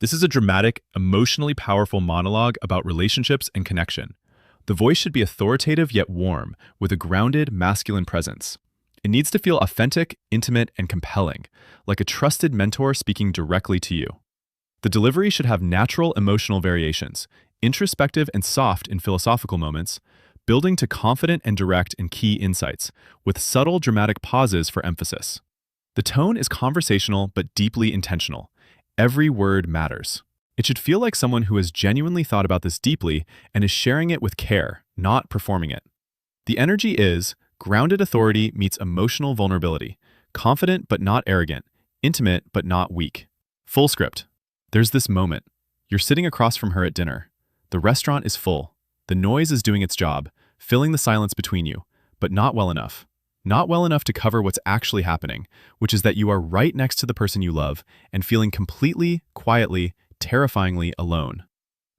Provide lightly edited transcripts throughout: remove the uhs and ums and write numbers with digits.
This is a dramatic, emotionally powerful monologue about relationships and connection. The voice should be authoritative yet warm, with a grounded, masculine presence. It needs to feel authentic, intimate, and compelling, like a trusted mentor speaking directly to you. The delivery should have natural emotional variations, introspective and soft in philosophical moments, building to confident and direct in key insights, with subtle dramatic pauses for emphasis. The tone is conversational but deeply intentional. Every word matters. It should feel like someone who has genuinely thought about this deeply and is sharing it with care, not performing it. The energy is grounded authority meets emotional vulnerability, confident but not arrogant, intimate but not weak. Full script. There's this moment. You're sitting across from her at dinner. The restaurant is full. The noise is doing its job, filling the silence between you, but not well enough. Not well enough to cover what's actually happening, which is that you are right next to the person you love and feeling completely, quietly, terrifyingly alone.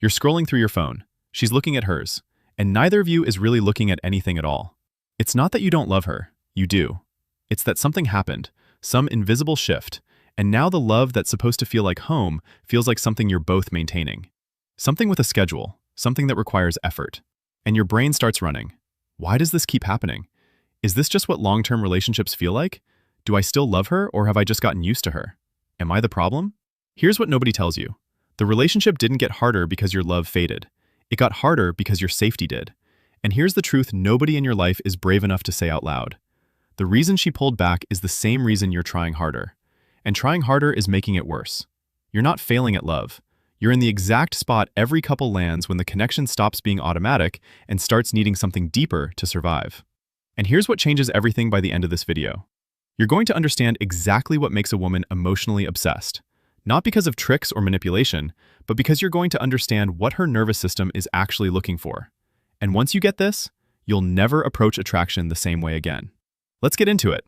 You're scrolling through your phone. She's looking at hers, and neither of you is really looking at anything at all. It's not that you don't love her. You do. It's that something happened, some invisible shift, and now the love that's supposed to feel like home feels like something you're both maintaining. Something with a schedule, something that requires effort. And your brain starts running. Why does this keep happening? Is this just what long-term relationships feel like? Do I still love her, or have I just gotten used to her? Am I the problem? Here's what nobody tells you. The relationship didn't get harder because your love faded. It got harder because your safety did. And here's the truth nobody in your life is brave enough to say out loud. The reason she pulled back is the same reason you're trying harder. And trying harder is making it worse. You're not failing at love. You're in the exact spot every couple lands when the connection stops being automatic and starts needing something deeper to survive. And here's what changes everything by the end of this video. You're going to understand exactly what makes a woman emotionally obsessed. Not because of tricks or manipulation, but because you're going to understand what her nervous system is actually looking for. And once you get this, you'll never approach attraction the same way again. Let's get into it.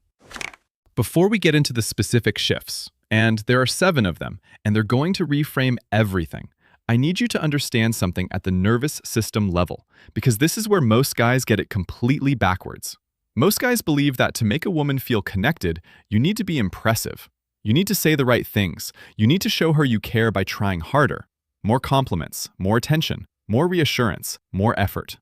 Before we get into the specific shifts, and there are 7 of them, and they're going to reframe everything, I need you to understand something at the nervous system level, because this is where most guys get it completely backwards. Most guys believe that to make a woman feel connected, you need to be impressive. You need to say the right things. You need to show her you care by trying harder. More compliments, more attention, more reassurance, more effort.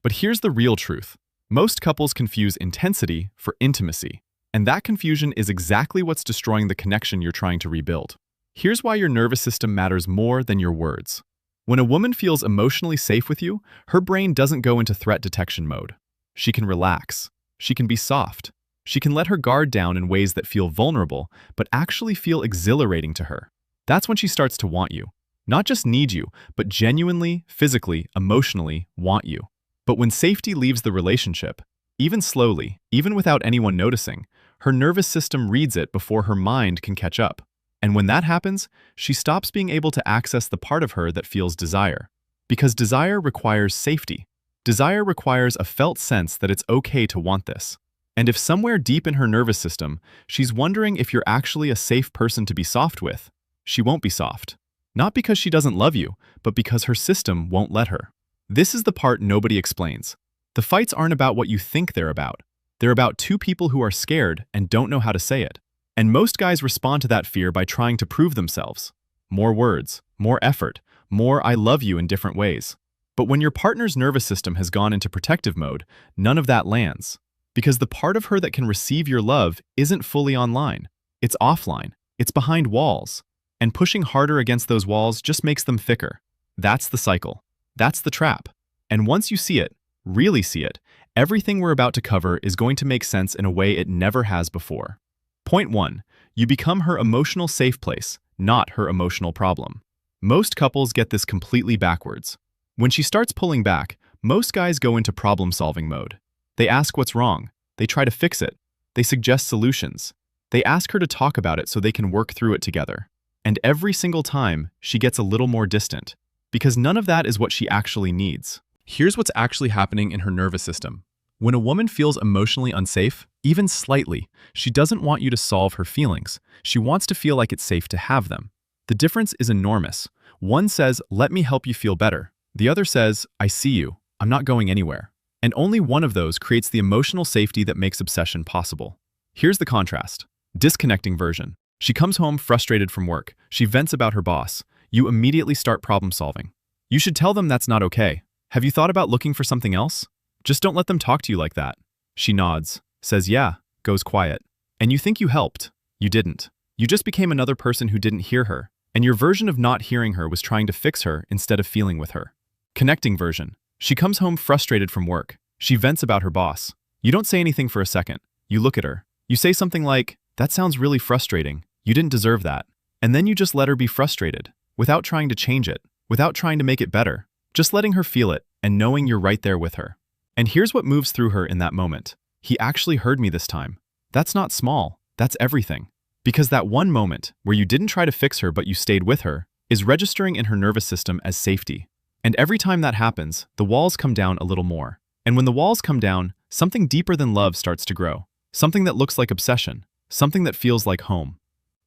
But here's the real truth. Most couples confuse intensity for intimacy, and that confusion is exactly what's destroying the connection you're trying to rebuild. Here's why your nervous system matters more than your words. When a woman feels emotionally safe with you, her brain doesn't go into threat detection mode. She can relax. She can be soft. She can let her guard down in ways that feel vulnerable, but actually feel exhilarating to her. That's when she starts to want you. Not just need you, but genuinely, physically, emotionally want you. But when safety leaves the relationship, even slowly, even without anyone noticing, her nervous system reads it before her mind can catch up. And when that happens, she stops being able to access the part of her that feels desire. Because desire requires safety. Desire requires a felt sense that it's okay to want this. And if somewhere deep in her nervous system, she's wondering if you're actually a safe person to be soft with, she won't be soft. Not because she doesn't love you, but because her system won't let her. This is the part nobody explains. The fights aren't about what you think they're about. They're about 2 people who are scared and don't know how to say it. And most guys respond to that fear by trying to prove themselves. More words, more effort, more I love you in different ways. But when your partner's nervous system has gone into protective mode, none of that lands. Because the part of her that can receive your love isn't fully online. It's offline. It's behind walls. And pushing harder against those walls just makes them thicker. That's the cycle. That's the trap. And once you see it, really see it, everything we're about to cover is going to make sense in a way it never has before. Point 1. You become her emotional safe place, not her emotional problem. Most couples get this completely backwards. When she starts pulling back, most guys go into problem-solving mode. They ask what's wrong. They try to fix it. They suggest solutions. They ask her to talk about it so they can work through it together. And every single time, she gets a little more distant. Because none of that is what she actually needs. Here's what's actually happening in her nervous system. When a woman feels emotionally unsafe, even slightly, she doesn't want you to solve her feelings. She wants to feel like it's safe to have them. The difference is enormous. One says, let me help you feel better. The other says, I see you. I'm not going anywhere. And only one of those creates the emotional safety that makes obsession possible. Here's the contrast. Disconnecting version. She comes home frustrated from work. She vents about her boss. You immediately start problem solving. You should tell them that's not okay. Have you thought about looking for something else? Just don't let them talk to you like that. She nods, says yeah, goes quiet. And you think you helped. You didn't. You just became another person who didn't hear her, and your version of not hearing her was trying to fix her instead of feeling with her. Connecting version. She comes home frustrated from work. She vents about her boss. You don't say anything for a second. You look at her. You say something like, "That sounds really frustrating. You didn't deserve that." And then you just let her be frustrated, without trying to change it, without trying to make it better, just letting her feel it and knowing you're right there with her. And here's what moves through her in that moment. He actually heard me this time. That's not small. That's everything. Because that one moment where you didn't try to fix her but you stayed with her is registering in her nervous system as safety. And every time that happens, the walls come down a little more. And when the walls come down, something deeper than love starts to grow. Something that looks like obsession. Something that feels like home.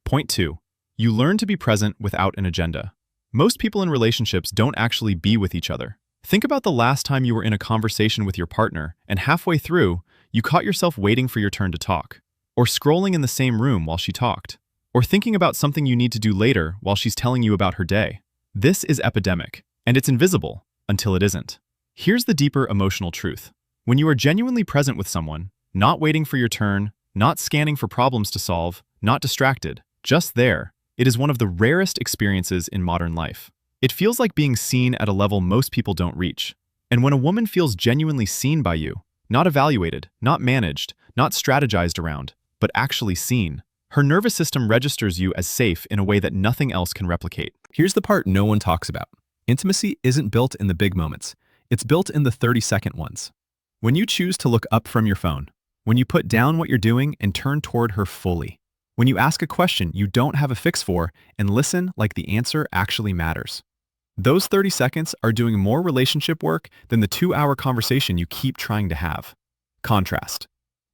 Point 2. You learn to be present without an agenda. Most people in relationships don't actually be with each other. Think about the last time you were in a conversation with your partner and halfway through, you caught yourself waiting for your turn to talk, or scrolling in the same room while she talked, or thinking about something you need to do later while she's telling you about her day. This is epidemic, and it's invisible until it isn't. Here's the deeper emotional truth. When you are genuinely present with someone, not waiting for your turn, not scanning for problems to solve, not distracted, just there, it is one of the rarest experiences in modern life. It feels like being seen at a level most people don't reach. And when a woman feels genuinely seen by you, not evaluated, not managed, not strategized around, but actually seen, her nervous system registers you as safe in a way that nothing else can replicate. Here's the part no one talks about. Intimacy isn't built in the big moments. It's built in the 30-second ones. When you choose to look up from your phone, when you put down what you're doing and turn toward her fully, when you ask a question you don't have a fix for and listen like the answer actually matters. Those 30 seconds are doing more relationship work than the 2-hour conversation you keep trying to have. Contrast.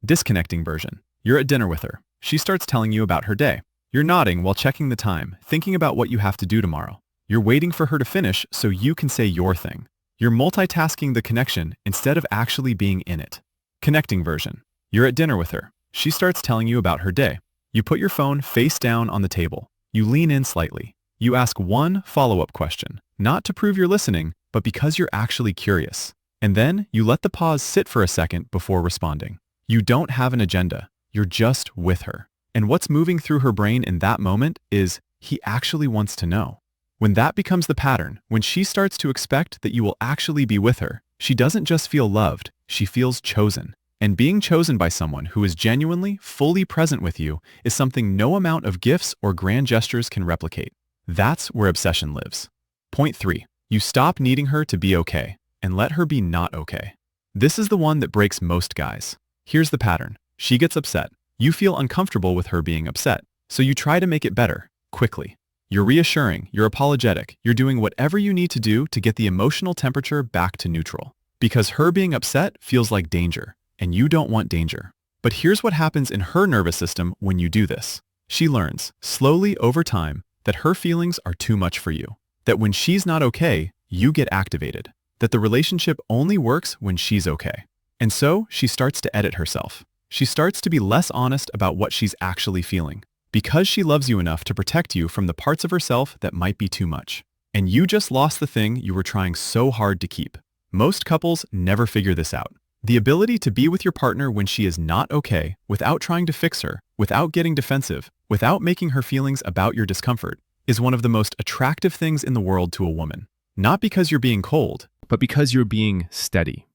Disconnecting version. You're at dinner with her. She starts telling you about her day. You're nodding while checking the time, thinking about what you have to do tomorrow. You're waiting for her to finish so you can say your thing. You're multitasking the connection instead of actually being in it. Connecting version. You're at dinner with her. She starts telling you about her day. You put your phone face down on the table. You lean in slightly. You ask one follow-up question, not to prove you're listening, but because you're actually curious. And then you let the pause sit for a second before responding. You don't have an agenda. You're just with her. And what's moving through her brain in that moment is, he actually wants to know. When that becomes the pattern, when she starts to expect that you will actually be with her, she doesn't just feel loved, she feels chosen. And being chosen by someone who is genuinely, fully present with you is something no amount of gifts or grand gestures can replicate. That's where obsession lives. Point 3. You stop needing her to be okay and let her be not okay. This is the one that breaks most guys. Here's the pattern. She gets upset. You feel uncomfortable with her being upset, so you try to make it better, quickly. You're reassuring, you're apologetic, you're doing whatever you need to do to get the emotional temperature back to neutral. Because her being upset feels like danger, and you don't want danger. But here's what happens in her nervous system when you do this. She learns, slowly over time, that her feelings are too much for you. That when she's not okay, you get activated. That the relationship only works when she's okay. And so she starts to edit herself. She starts to be less honest about what she's actually feeling, because she loves you enough to protect you from the parts of herself that might be too much. And you just lost the thing you were trying so hard to keep. Most couples never figure this out. The ability to be with your partner when she is not okay, without trying to fix her, without getting defensive, without making her feelings about your discomfort, is one of the most attractive things in the world to a woman. Not because you're being cold, But because you're being steady.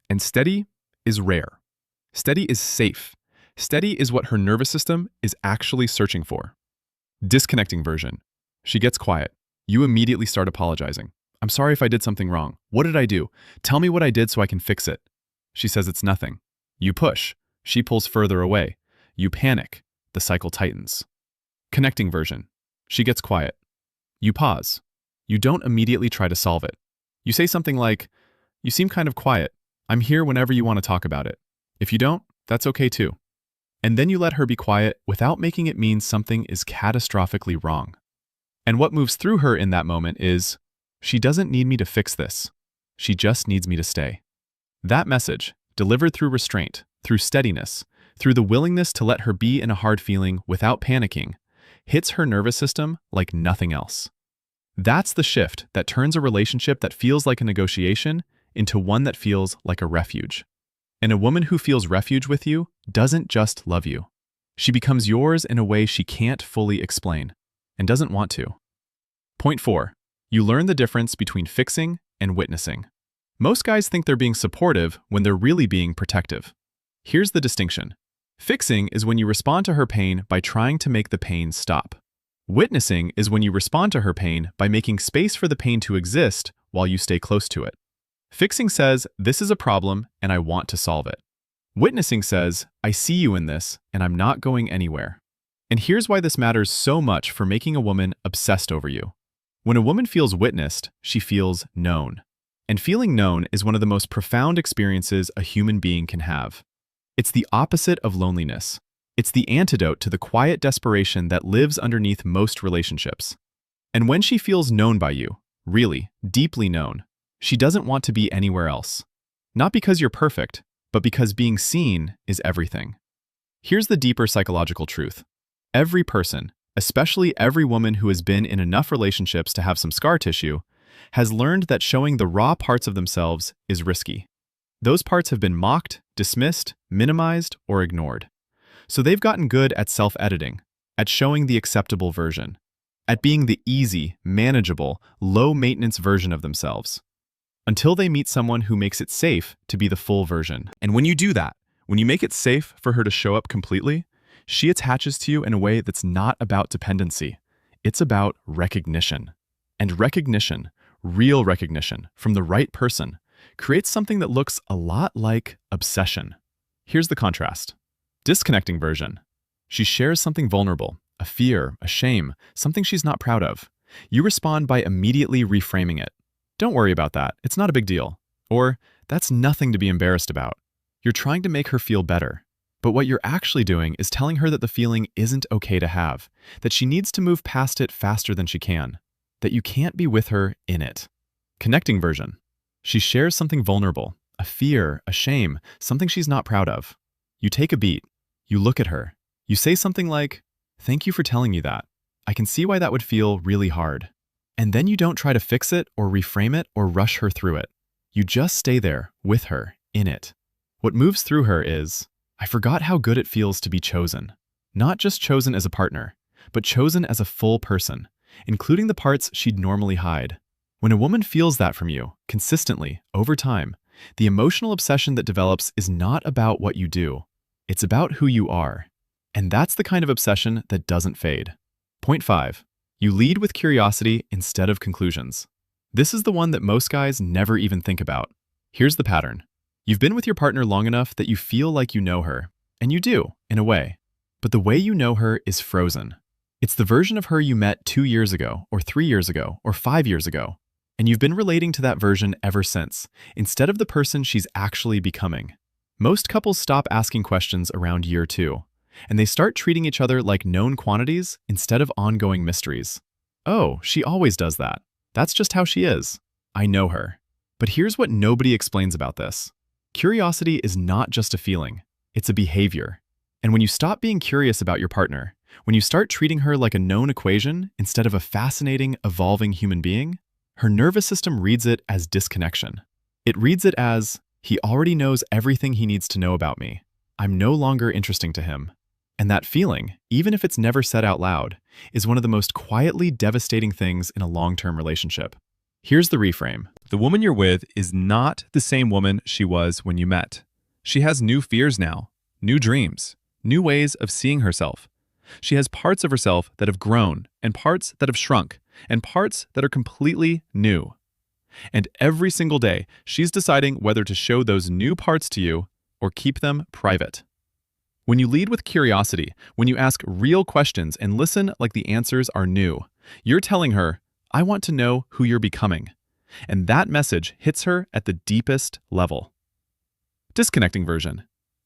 And steady is rare. Steady is safe. Steady is what her nervous system is actually searching for. Disconnecting version. She gets quiet. You immediately start apologizing. I'm sorry if I did something wrong. What did I do? Tell me what I did so I can fix it. She says it's nothing. You push. She pulls further away. You panic. The cycle tightens. Connecting version. She gets quiet. You pause. You don't immediately try to solve it. You say something like, "You seem kind of quiet. I'm here whenever you want to talk about it. If you don't, that's okay too." And then you let her be quiet without making it mean something is catastrophically wrong. And what moves through her in that moment is, she doesn't need me to fix this. She just needs me to stay. That message, delivered through restraint, through steadiness, through the willingness to let her be in a hard feeling without panicking, hits her nervous system like nothing else. That's the shift that turns a relationship that feels like a negotiation into one that feels like a refuge. And a woman who feels refuge with you doesn't just love you. She becomes yours in a way she can't fully explain and doesn't want to. Point 4. You learn the difference between fixing and witnessing. Most guys think they're being supportive when they're really being protective. Here's the distinction. Fixing is when you respond to her pain by trying to make the pain stop. Witnessing is when you respond to her pain by making space for the pain to exist while you stay close to it. Fixing says, this is a problem and I want to solve it. Witnessing says, I see you in this and I'm not going anywhere. And here's why this matters so much for making a woman obsessed over you. When a woman feels witnessed, she feels known. And feeling known is one of the most profound experiences a human being can have. It's the opposite of loneliness. It's the antidote to the quiet desperation that lives underneath most relationships. And when she feels known by you, really, deeply known, she doesn't want to be anywhere else. Not because you're perfect, but because being seen is everything. Here's the deeper psychological truth. Every person, especially every woman who has been in enough relationships to have some scar tissue, has learned that showing the raw parts of themselves is risky. Those parts have been mocked, dismissed, minimized, or ignored. So they've gotten good at self-editing, at showing the acceptable version, at being the easy, manageable, low-maintenance version of themselves, until they meet someone who makes it safe to be the full version. And when you do that, when you make it safe for her to show up completely, she attaches to you in a way that's not about dependency. It's about recognition. And recognition, real recognition, from the right person, creates something that looks a lot like obsession. Here's the contrast. Disconnecting version. She shares something vulnerable, a fear, a shame, something she's not proud of. You respond by immediately reframing it. Don't worry about that, it's not a big deal. Or, that's nothing to be embarrassed about. You're trying to make her feel better. But what you're actually doing is telling her that the feeling isn't okay to have, that she needs to move past it faster than she can, that you can't be with her in it. Connecting version. She shares something vulnerable, a fear, a shame, something she's not proud of. You take a beat. You look at her. You say something like, "Thank you for telling me that. I can see why that would feel really hard." And then you don't try to fix it or reframe it or rush her through it. You just stay there, with her, in it. What moves through her is, I forgot how good it feels to be chosen. Not just chosen as a partner, but chosen as a full person, including the parts she'd normally hide. When a woman feels that from you, consistently, over time, the emotional obsession that develops is not about what you do. It's about who you are. And that's the kind of obsession that doesn't fade. Point 5. You lead with curiosity instead of conclusions. This is the one that most guys never even think about. Here's the pattern. You've been with your partner long enough that you feel like you know her. And you do, in a way. But the way you know her is frozen. It's the version of her you met 2 years ago, or 3 years ago, or 5 years ago. And you've been relating to that version ever since, instead of the person she's actually becoming. Most couples stop asking questions around year 2, and they start treating each other like known quantities instead of ongoing mysteries. Oh, she always does that. That's just how she is. I know her. But here's what nobody explains about this. Curiosity is not just a feeling, it's a behavior. And when you stop being curious about your partner, when you start treating her like a known equation instead of a fascinating, evolving human being, her nervous system reads it as disconnection. It reads it as, he already knows everything he needs to know about me. I'm no longer interesting to him. And that feeling, even if it's never said out loud, is one of the most quietly devastating things in a long-term relationship. Here's the reframe. The woman you're with is not the same woman she was when you met. She has new fears now, new dreams, new ways of seeing herself. She has parts of herself that have grown, and parts that have shrunk, and parts that are completely new. And every single day, she's deciding whether to show those new parts to you or keep them private. When you lead with curiosity, when you ask real questions and listen like the answers are new, you're telling her, I want to know who you're becoming. And that message hits her at the deepest level. Disconnecting version.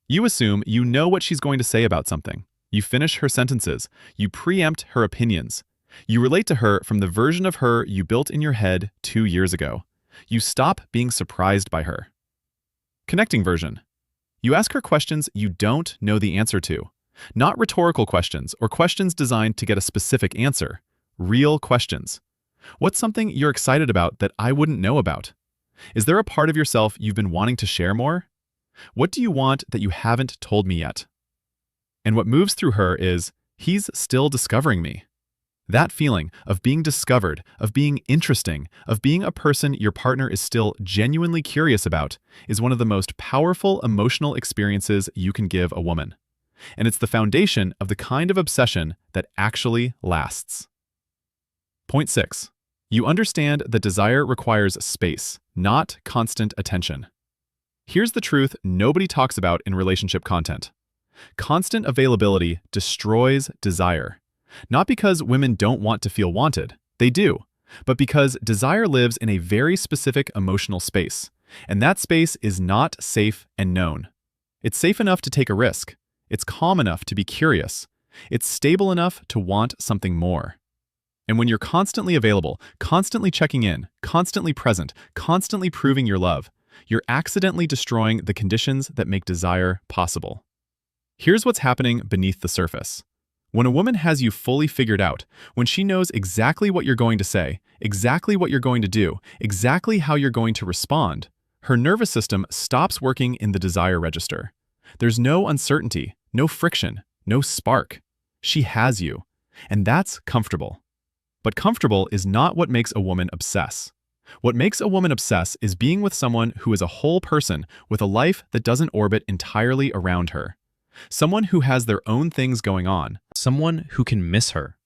You assume you know what she's going to say about something. You finish her sentences. You preempt her opinions. You relate to her from the version of her you built in your head 2 years ago. You stop being surprised by her. Connecting version. You ask her questions you don't know the answer to. Not rhetorical questions or questions designed to get a specific answer. Real questions. What's something you're excited about that I wouldn't know about? Is there a part of yourself you've been wanting to share more? What do you want that you haven't told me yet? And what moves through her is, he's still discovering me. That feeling of being discovered, of being interesting, of being a person your partner is still genuinely curious about is one of the most powerful emotional experiences you can give a woman. And it's the foundation of the kind of obsession that actually lasts. Point 6. You understand that desire requires space, not constant attention. Here's the truth nobody talks about in relationship content. Constant availability destroys desire. Not because women don't want to feel wanted, they do, but because desire lives in a very specific emotional space, and that space is not safe and known. It's safe enough to take a risk. It's calm enough to be curious. It's stable enough to want something more. And when you're constantly available, constantly checking in, constantly present, constantly proving your love, you're accidentally destroying the conditions that make desire possible. Here's what's happening beneath the surface. When a woman has you fully figured out, when she knows exactly what you're going to say, exactly what you're going to do, exactly how you're going to respond, her nervous system stops working in the desire register. There's no uncertainty, no friction, no spark. She has you, and that's comfortable. But comfortable is not what makes a woman obsess. What makes a woman obsess is being with someone who is a whole person with a life that doesn't orbit entirely around her. Someone who has their own things going on. Someone who can miss her,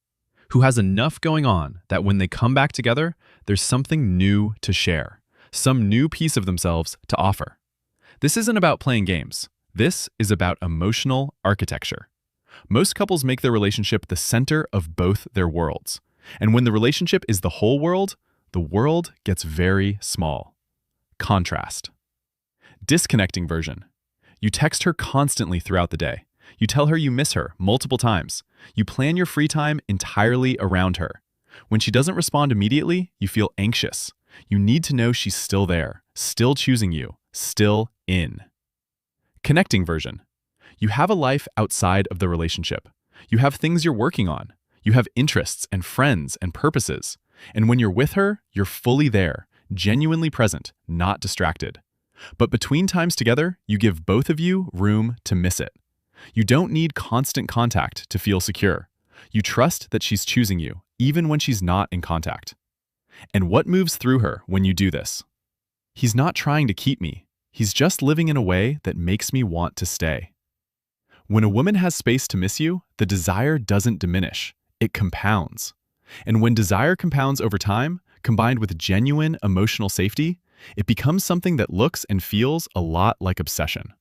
who has enough going on that when they come back together, there's something new to share, some new piece of themselves to offer. This isn't about playing games. This is about emotional architecture. Most couples make their relationship the center of both their worlds. And when the relationship is the whole world, the world gets very small. Contrast. Disconnecting version. You text her constantly throughout the day. You tell her you miss her multiple times. You plan your free time entirely around her. When she doesn't respond immediately, you feel anxious. You need to know she's still there, still choosing you, still in. Connecting version. You have a life outside of the relationship. You have things you're working on. You have interests and friends and purposes. And when you're with her, you're fully there, genuinely present, not distracted. But between times together, you give both of you room to miss it. You don't need constant contact to feel secure. You trust that she's choosing you, even when she's not in contact. And what moves through her when you do this? He's not trying to keep me. He's just living in a way that makes me want to stay. When a woman has space to miss you, the desire doesn't diminish. It compounds. And when desire compounds over time, combined with genuine emotional safety, it becomes something that looks and feels a lot like obsession.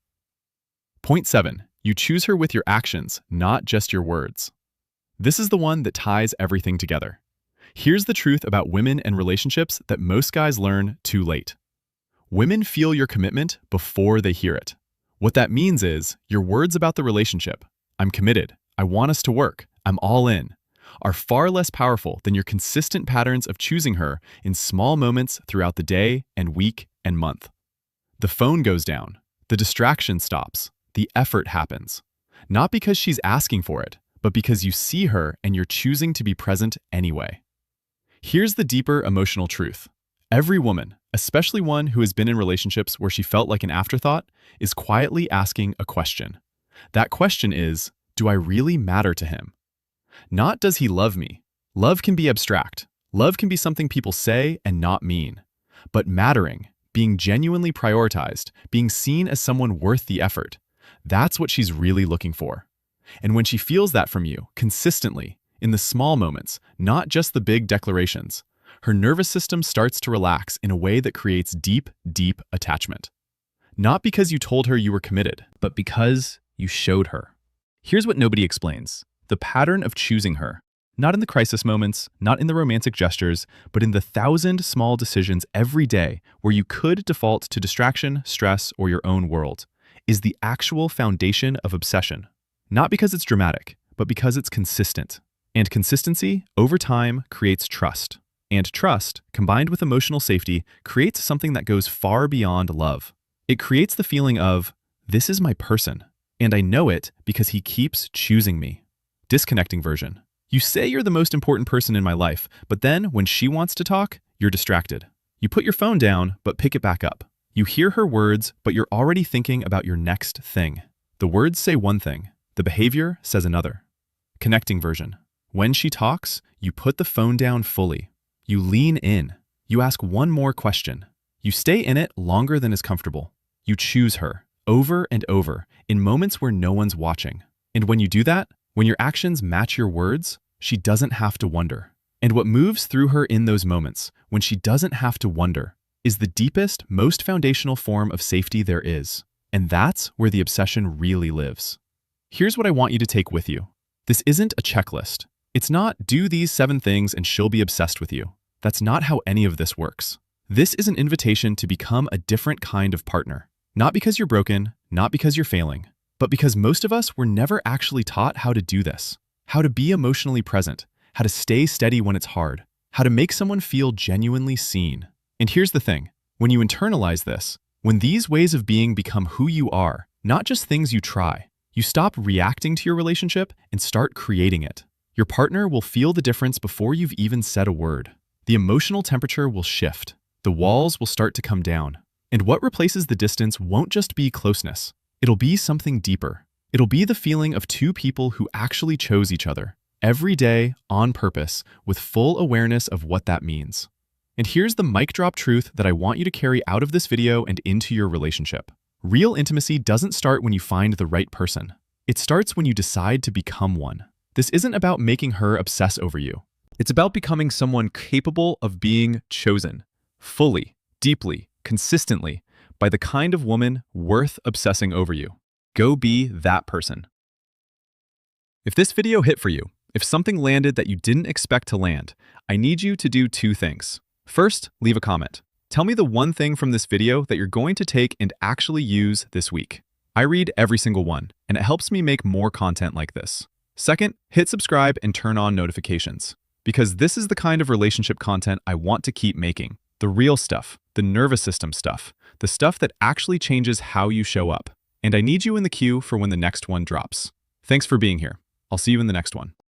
Point 7. You choose her with your actions, not just your words. This is the one that ties everything together. Here's the truth about women and relationships that most guys learn too late. Women feel your commitment before they hear it. What that means is, your words about the relationship, "I'm committed, I want us to work, I'm all in," are far less powerful than your consistent patterns of choosing her in small moments throughout the day and week and month. The phone goes down, the distraction stops, the effort happens. Not because she's asking for it, but because you see her and you're choosing to be present anyway. Here's the deeper emotional truth. Every woman, especially one who has been in relationships where she felt like an afterthought, is quietly asking a question. That question is, do I really matter to him? Not does he love me. Love can be abstract. Love can be something people say and not mean. But mattering, being genuinely prioritized, being seen as someone worth the effort, that's what she's really looking for. And when she feels that from you, consistently, in the small moments, not just the big declarations, her nervous system starts to relax in a way that creates deep, deep attachment. Not because you told her you were committed, but because you showed her. Here's what nobody explains. The pattern of choosing her, not in the crisis moments, not in the romantic gestures, but in the 1,000 small decisions every day where you could default to distraction, stress, or your own world, is the actual foundation of obsession. Not because it's dramatic, but because it's consistent. And consistency, over time, creates trust. And trust, combined with emotional safety, creates something that goes far beyond love. It creates the feeling of, this is my person, and I know it because he keeps choosing me. Disconnecting version. You say you're the most important person in my life, but then when she wants to talk, you're distracted. You put your phone down, but pick it back up. You hear her words, but you're already thinking about your next thing. The words say one thing, the behavior says another. Connecting version. When she talks, you put the phone down fully. You lean in. You ask one more question. You stay in it longer than is comfortable. You choose her, over and over, in moments where no one's watching. And when you do that, when your actions match your words, she doesn't have to wonder. And what moves through her in those moments, when she doesn't have to wonder, is the deepest, most foundational form of safety there is. And that's where the obsession really lives. Here's what I want you to take with you. This isn't a checklist. It's not, do these 7 things and she'll be obsessed with you. That's not how any of this works. This is an invitation to become a different kind of partner. Not because you're broken, not because you're failing, but because most of us were never actually taught how to do this. How to be emotionally present, how to stay steady when it's hard, how to make someone feel genuinely seen. And here's the thing, when you internalize this, when these ways of being become who you are, not just things you try, you stop reacting to your relationship and start creating it. Your partner will feel the difference before you've even said a word. The emotional temperature will shift. The walls will start to come down. And what replaces the distance won't just be closeness. It'll be something deeper. It'll be the feeling of 2 people who actually chose each other, every day, on purpose, with full awareness of what that means. And here's the mic drop truth that I want you to carry out of this video and into your relationship. Real intimacy doesn't start when you find the right person. It starts when you decide to become one. This isn't about making her obsess over you. It's about becoming someone capable of being chosen, fully, deeply, consistently, by the kind of woman worth obsessing over you. Go be that person. If this video hit for you, if something landed that you didn't expect to land, I need you to do 2 things. First, leave a comment. Tell me the one thing from this video that you're going to take and actually use this week. I read every single one, and it helps me make more content like this. Second, hit subscribe and turn on notifications, because this is the kind of relationship content I want to keep making. The real stuff, the nervous system stuff, the stuff that actually changes how you show up. And I need you in the queue for when the next one drops. Thanks for being here. I'll see you in the next one.